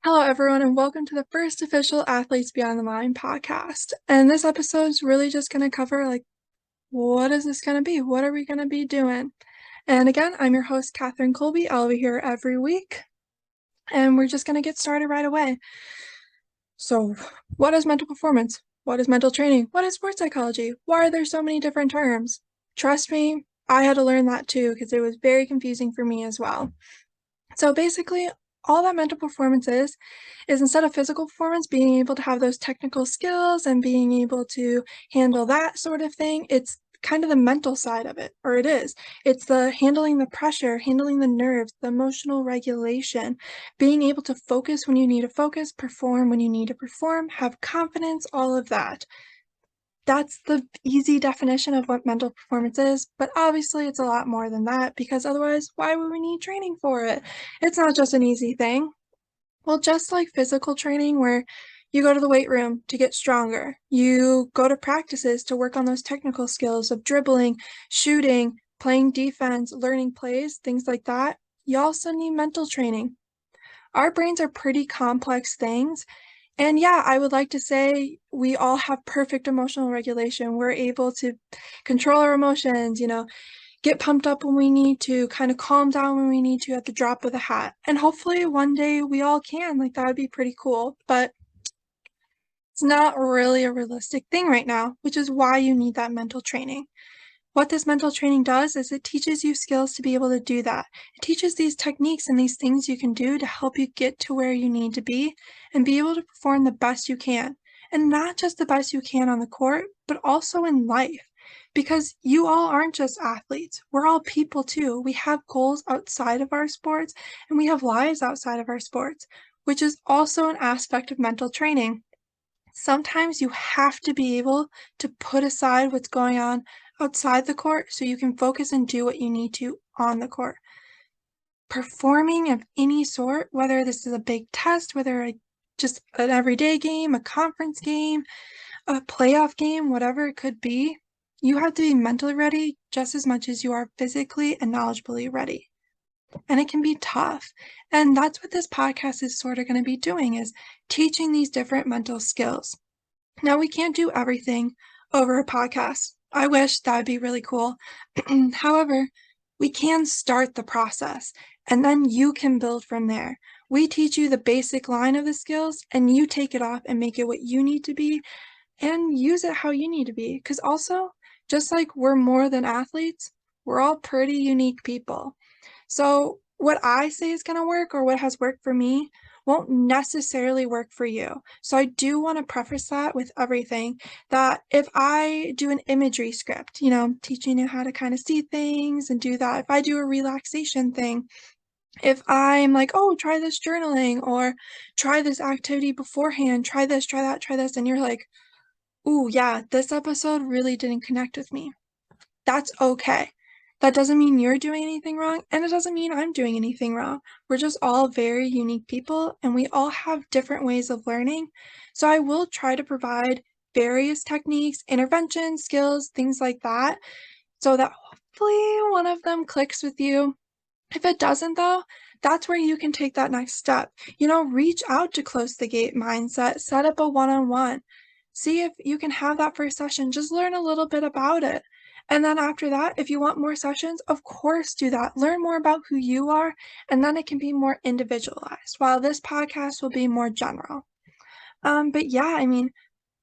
Hello, everyone, and welcome to the first official Athletes Beyond the Mind podcast. And this episode is really just going to cover, what is this going to be? What are we going to be doing? And again, I'm your host, Catherine Colby. I'll be here every week, and we're just going to get started right away. So, what is mental performance? What is mental training? What is sports psychology? Why are there so many different terms? Trust me, I had to learn that too because it was very confusing for me as well. So basically, all that mental performance is instead of physical performance, being able to have those technical skills and being able to handle that sort of thing, it's kind of the mental side of it, or it is. It's the handling the pressure, handling the nerves, the emotional regulation, being able to focus when you need to focus, perform when you need to perform, have confidence, all of that. That's the easy definition of what mental performance is, but obviously it's a lot more than that because otherwise, why would we need training for it? It's not just an easy thing. Well, just like physical training, where you go to the weight room to get stronger, you go to practices to work on those technical skills of dribbling, shooting, playing defense, learning plays, things like that. You also need mental training. Our brains are pretty complex things, and yeah, I would like to say we all have perfect emotional regulation. We're able to control our emotions, get pumped up when we need to, kind of calm down when we need to at the drop of a hat. And hopefully one day we all can. Like, that would be pretty cool. But it's not really a realistic thing right now, which is why you need that mental training. What this mental training does is it teaches you skills to be able to do that. It teaches these techniques and these things you can do to help you get to where you need to be and be able to perform the best you can. And not just the best you can on the court, but also in life. Because you all aren't just athletes. We're all people too. We have goals outside of our sports and we have lives outside of our sports, which is also an aspect of mental training. Sometimes you have to be able to put aside what's going on outside the court so you can focus and do what you need to on the court. Performing of any sort, whether this is a big test, just an everyday game, a conference game, a playoff game, whatever it could be, you have to be mentally ready just as much as you are physically and knowledgeably ready. And it can be tough. And that's what this podcast is sort of going to be doing, is teaching these different mental skills. Now, we can't do everything over a podcast. I wish that would be really cool. However, we can start the process and then you can build from there. We teach you the basic line of the skills and you take it off and make it what you need to be and use it how you need to be. Because also, just like we're more than athletes, we're all pretty unique people. So, what I say is going to work or what has worked for me won't necessarily work for you. So, I do want to preface that with everything that if I do an imagery script, teaching you how to kind of see things and do that, if I do a relaxation thing, if I'm like, oh, try this journaling or try this activity beforehand, try this, try this, and you're like, ooh, yeah, this episode really didn't connect with me. That's okay. That doesn't mean you're doing anything wrong, and it doesn't mean I'm doing anything wrong. We're just all very unique people, and we all have different ways of learning. So I will try to provide various techniques, interventions, skills, things like that, so that hopefully one of them clicks with you. If it doesn't, though, that's where you can take that next step. Reach out to Close the Gate Mindset, set up a one-on-one. See if you can have that first session. Just learn a little bit about it. And then after that, if you want more sessions, of course do that. Learn more about who you are, and then it can be more individualized, while this podcast will be more general. But yeah, I mean,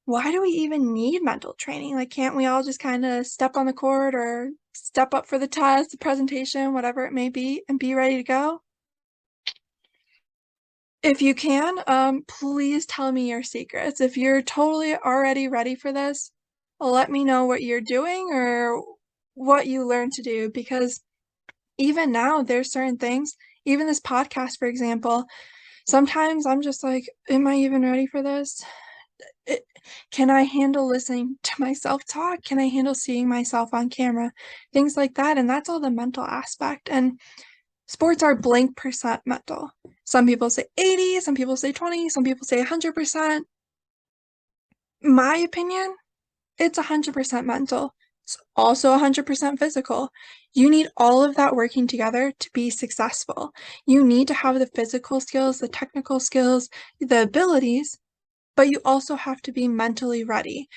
why do we even need mental training? Like, can't we all just kind of step on the court or step up for the test, the presentation, whatever it may be, and be ready to go? If you can, please tell me your secrets. If you're totally already ready for this, let me know what you're doing or what you learned to do, because even now there's certain things, even this podcast, for example, sometimes I'm just like, am I even ready for this? It, can I handle listening to myself talk? Can I handle seeing myself on camera? Things like that. And that's all the mental aspect. And sports are blank percent mental. Some people say 80, some people say 20, some people say 100%. My opinion, it's 100% mental. It's also 100% physical. You need all of that working together to be successful. You need to have the physical skills, the technical skills, the abilities, but you also have to be mentally ready.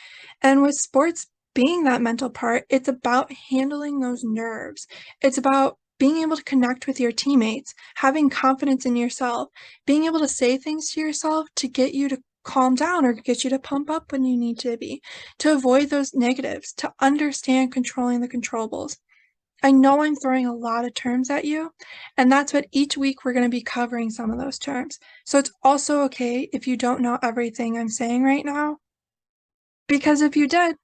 And with sports being that mental part, it's about handling those nerves. It's about being able to connect with your teammates, having confidence in yourself, being able to say things to yourself to get you to calm down or get you to pump up when you need to be, to avoid those negatives, to understand controlling the controllables. I know I'm throwing a lot of terms at you, and that's what each week we're going to be covering some of those terms. So it's also okay if you don't know everything I'm saying right now, because if you did,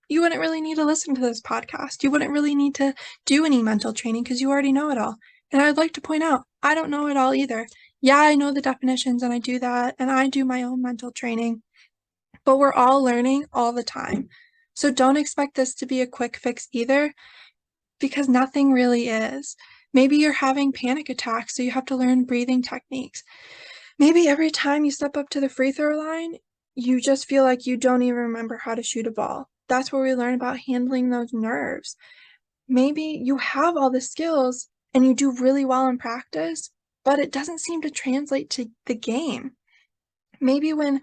you wouldn't really need to listen to this podcast. You wouldn't really need to do any mental training because you already know it all. And I'd like to point out, I don't know it all either. Yeah, I know the definitions and I do that, and I do my own mental training, but we're all learning all the time. So don't expect this to be a quick fix either, because nothing really is. Maybe you're having panic attacks, so you have to learn breathing techniques. Maybe every time you step up to the free throw line, you just feel like you don't even remember how to shoot a ball. That's where we learn about handling those nerves. Maybe you have all the skills and you do really well in practice, but it doesn't seem to translate to the game. Maybe when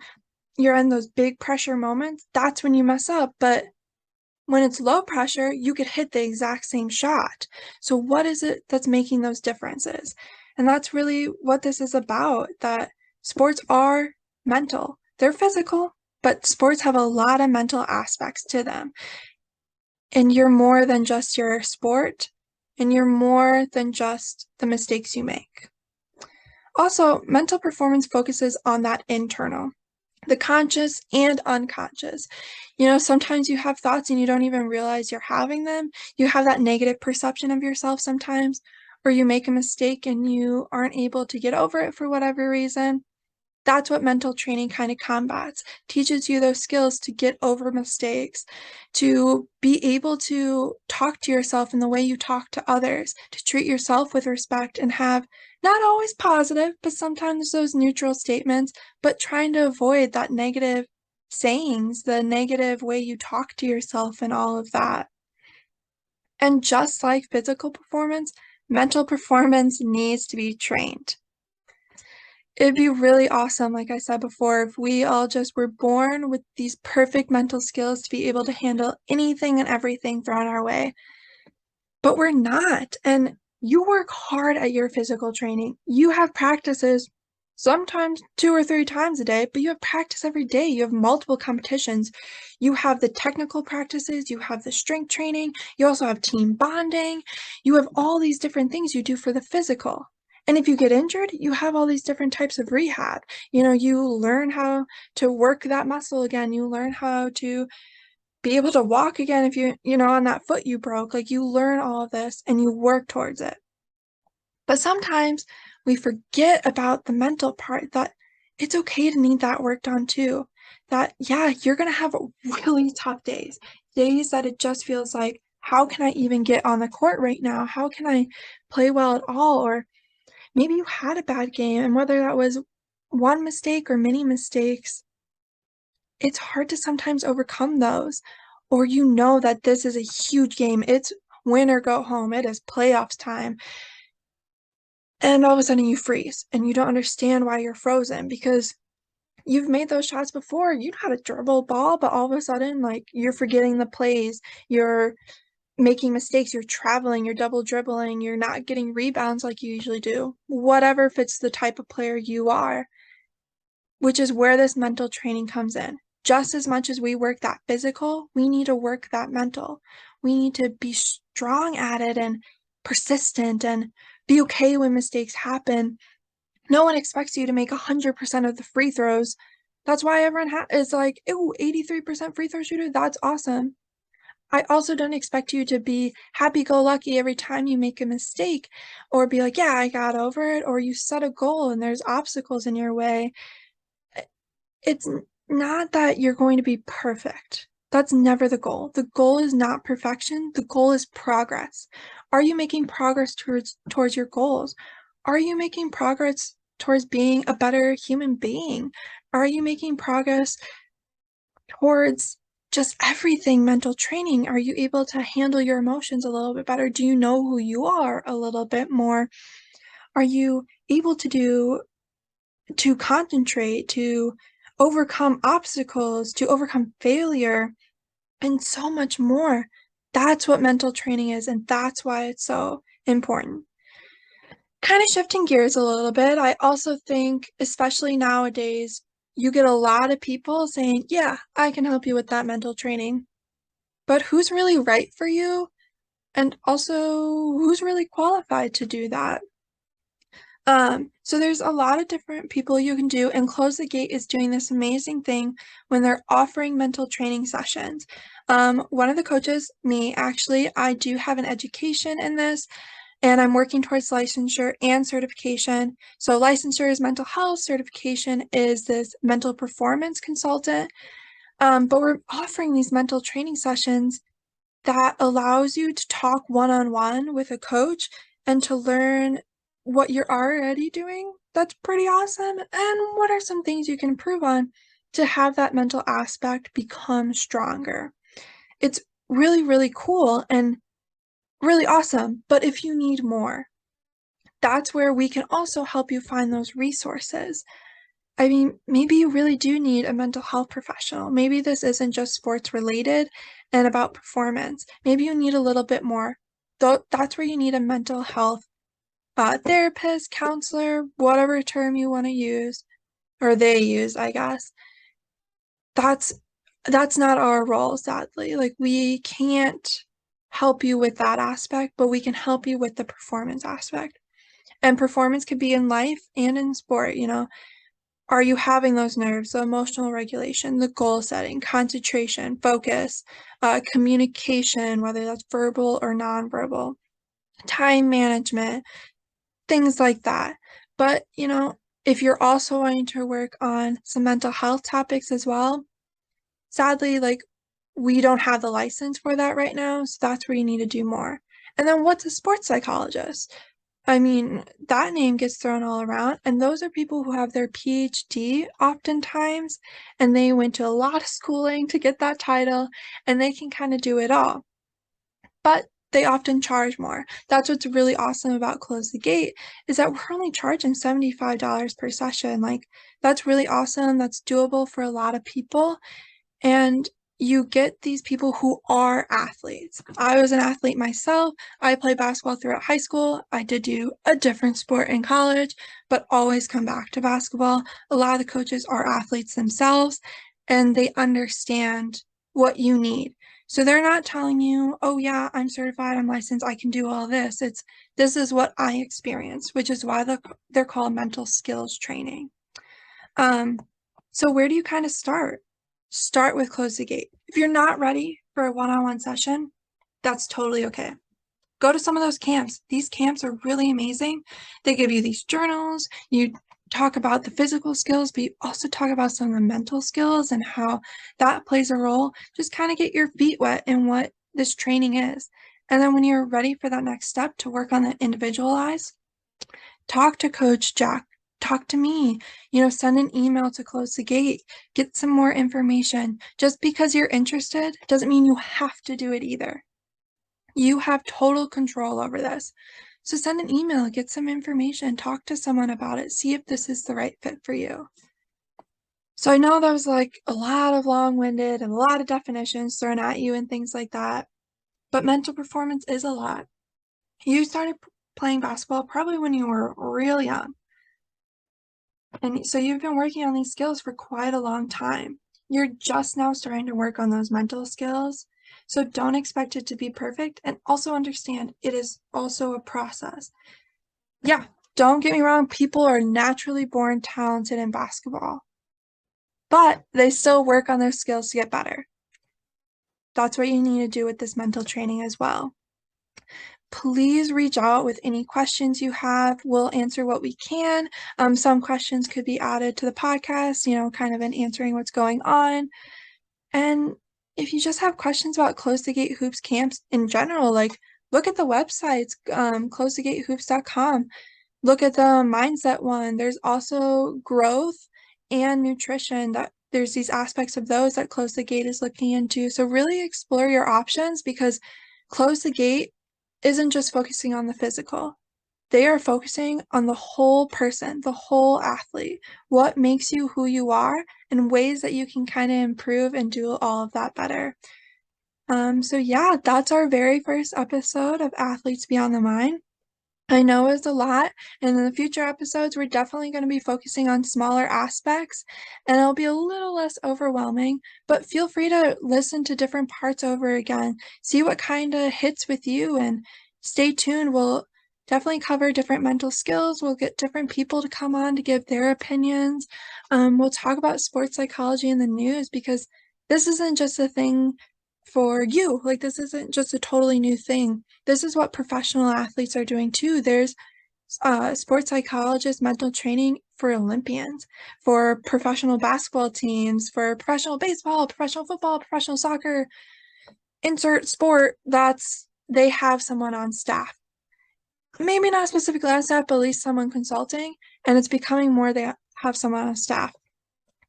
you're in those big pressure moments, that's when you mess up, but when it's low pressure, you could hit the exact same shot. So what is it that's making those differences? And that's really what this is about, that sports are mental. They're physical, but sports have a lot of mental aspects to them. And you're more than just your sport, and you're more than just the mistakes you make. Also, mental performance focuses on that internal, the conscious and unconscious. Sometimes you have thoughts and you don't even realize you're having them. You have that negative perception of yourself sometimes, or you make a mistake and you aren't able to get over it for whatever reason. That's what mental training kind of combats, teaches you those skills to get over mistakes, to be able to talk to yourself in the way you talk to others, to treat yourself with respect and have not always positive, but sometimes those neutral statements, but trying to avoid that negative sayings, the negative way you talk to yourself and all of that. And just like physical performance, mental performance needs to be trained. It'd be really awesome, like I said before, if we all just were born with these perfect mental skills to be able to handle anything and everything thrown our way. But we're not. And you work hard at your physical training. You have practices sometimes 2 or 3 times a day, but you have practice every day. You have multiple competitions. You have the technical practices, you have the strength training, you also have team bonding. You have all these different things you do for the physical. And if you get injured, you have all these different types of rehab. You learn how to work that muscle again. You learn how to be able to walk again if on that foot you broke. Like, you learn all of this and you work towards it. But sometimes we forget about the mental part, that it's okay to need that work done too. That, yeah, you're going to have really tough days, days that it just feels like, how can I even get on the court right now? How can I play well at all? Or maybe you had a bad game, and whether that was one mistake or many mistakes, it's hard to sometimes overcome those. Or that this is a huge game. It's win or go home. It is playoffs time. And all of a sudden you freeze and you don't understand why you're frozen, because you've made those shots before. You know how to dribble a ball, but all of a sudden, like, you're forgetting the plays. You're making mistakes, you're traveling, you're double dribbling, you're not getting rebounds like you usually do. Whatever fits the type of player you are, which is where this mental training comes in. Just as much as we work that physical, we need to work that mental. We need to be strong at it and persistent and be okay when mistakes happen. No one expects you to make 100% of the free throws. That's why everyone is like, "Ooh, 83% free throw shooter, that's awesome." I also don't expect you to be happy-go-lucky every time you make a mistake, or be like, "Yeah, I got over it," or you set a goal and there's obstacles in your way. It's not that you're going to be perfect. That's never the goal. The goal is not perfection. The goal is progress. Are you making progress towards your goals? Are you making progress towards being a better human being? Are you making progress towards just everything mental training. Are you able to handle your emotions a little bit better? Do you know who you are a little bit more? Are you able to concentrate, to overcome obstacles, to overcome failure, and so much more? That's what mental training is, and that's why it's so important. Kind of shifting gears a little bit, I also think, especially nowadays, you get a lot of people saying, yeah, I can help you with that mental training. But who's really right for you? And also, who's really qualified to do that? So there's a lot of different people you can do, and Close the Gate is doing this amazing thing when they're offering mental training sessions. One of the coaches, me actually, I do have an education in this, and I'm working towards licensure and certification. So licensure is mental health, certification is this mental performance consultant. But we're offering these mental training sessions that allows you to talk one-on-one with a coach and to learn what you're already doing. That's pretty awesome. And what are some things you can improve on to have that mental aspect become stronger? It's really, really cool and really awesome. But if you need more, that's where we can also help you find those resources. I mean, maybe you really do need a mental health professional. Maybe this isn't just sports related and about performance. Maybe you need a little bit more. Though that's where you need a mental health therapist, counselor, whatever term you want to use, or they use, I guess. That's that's not our role, sadly. Like, we can't help you with that aspect, but we can help you with the performance aspect. And performance could be in life and in sport, you know. Are you having those nerves, the emotional regulation, the goal setting, concentration, focus, communication, whether that's verbal or nonverbal, time management, things like that. But, you know, if you're also wanting to work on some mental health topics as well, sadly, like, we don't have the license for that right now, so that's where you need to do more. And then what's a sports psychologist? I mean, that name gets thrown all around, and those are people who have their PhD oftentimes, and they went to a lot of schooling to get that title, and they can kind of do it all. But they often charge more. That's what's really awesome about Close the Gate, is that we're only charging $75 per session. Like, that's really awesome. That's doable for a lot of people. And you get these people who are athletes. I was an athlete myself. I played basketball throughout high school. I did do a different sport in college, but always come back to basketball. A lot of the coaches are athletes themselves, and they understand what you need. So they're not telling you, oh yeah, I'm certified, I'm licensed, I can do all this. It's, this is what I experienced, which is why they're called mental skills training. Um, so where do you kind of start? Start with Close the Gate. If you're not ready for a one-on-one session, that's totally okay. Go to some of those camps. These camps are really amazing. They give you these journals. You talk about the physical skills, but you also talk about some of the mental skills and how that plays a role. Just kind of get your feet wet in what this training is. And then when you're ready for that next step to work on the individualized, talk to Coach Jack. Talk to me, you know, send an email to Close the Gate, get some more information. Just because you're interested doesn't mean you have to do it either. You have total control over this. So send an email, get some information, talk to someone about it, see if this is the right fit for you. So I know that was like a lot of long-winded and a lot of definitions thrown at you and things like that, but mental performance is a lot. You started playing basketball probably when you were real young. And so you've been working on these skills for quite a long time. You're just now starting to work on those mental skills. So don't expect it to be perfect, and also understand it is also a process. Yeah, don't get me wrong, people are naturally born talented in basketball, but they still work on their skills to get better. That's what you need to do with this mental training as well. Please reach out with any questions you have. We'll answer what we can. Some questions could be added to the podcast, you know, kind of in answering what's going on. And if you just have questions about Close the Gate Hoops camps in general, like, look at the websites, closethegatehoops.com. Look at the mindset one. There's also growth and nutrition that there's these aspects of those that Close the Gate is looking into. So really explore your options, because Close the Gate isn't just focusing on the physical. They are focusing on the whole person, the whole athlete, what makes you who you are, and ways that you can kind of improve and do all of that better. So yeah, that's our very first episode of Athletes Beyond the Mind. I know it's a lot, and in the future episodes, we're definitely going to be focusing on smaller aspects, and it'll be a little less overwhelming, but feel free to listen to different parts over again, see what kind of hits with you, and stay tuned. We'll definitely cover different mental skills. We'll get different people to come on to give their opinions. We'll talk about sports psychology in the news, because this isn't just a thing for you. Like, this isn't just a totally new thing. This is what professional athletes are doing too. There's sports psychologists, mental training for Olympians, for professional basketball teams, for professional baseball, professional football, professional soccer, insert sport. They have someone on staff. Maybe not specifically on staff, but at least someone consulting, and it's becoming more they have someone on staff.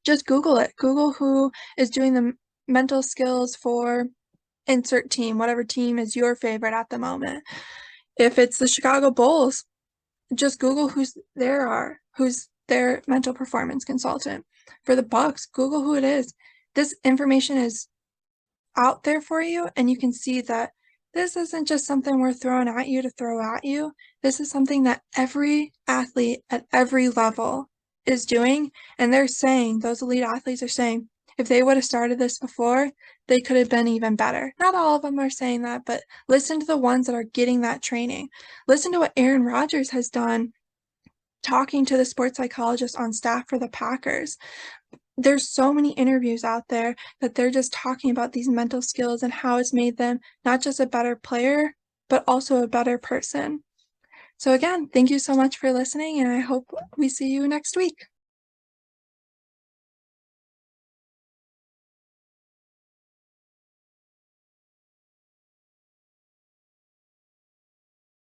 Just Google it. Google who is doing the mental skills for insert team, whatever team is your favorite at the moment. If it's the Chicago Bulls, just Google who's their mental performance consultant. For the Bucks, Google who it is. This information is out there for you, and you can see that this isn't just something we're throwing at you to throw at you. This is something that every athlete at every level is doing, and those elite athletes are saying, if they would have started this before, they could have been even better. Not all of them are saying that, but listen to the ones that are getting that training. Listen to what Aaron Rodgers has done talking to the sports psychologist on staff for the Packers. There's so many interviews out there that they're just talking about these mental skills and how it's made them not just a better player, but also a better person. So again, thank you so much for listening, and I hope we see you next week.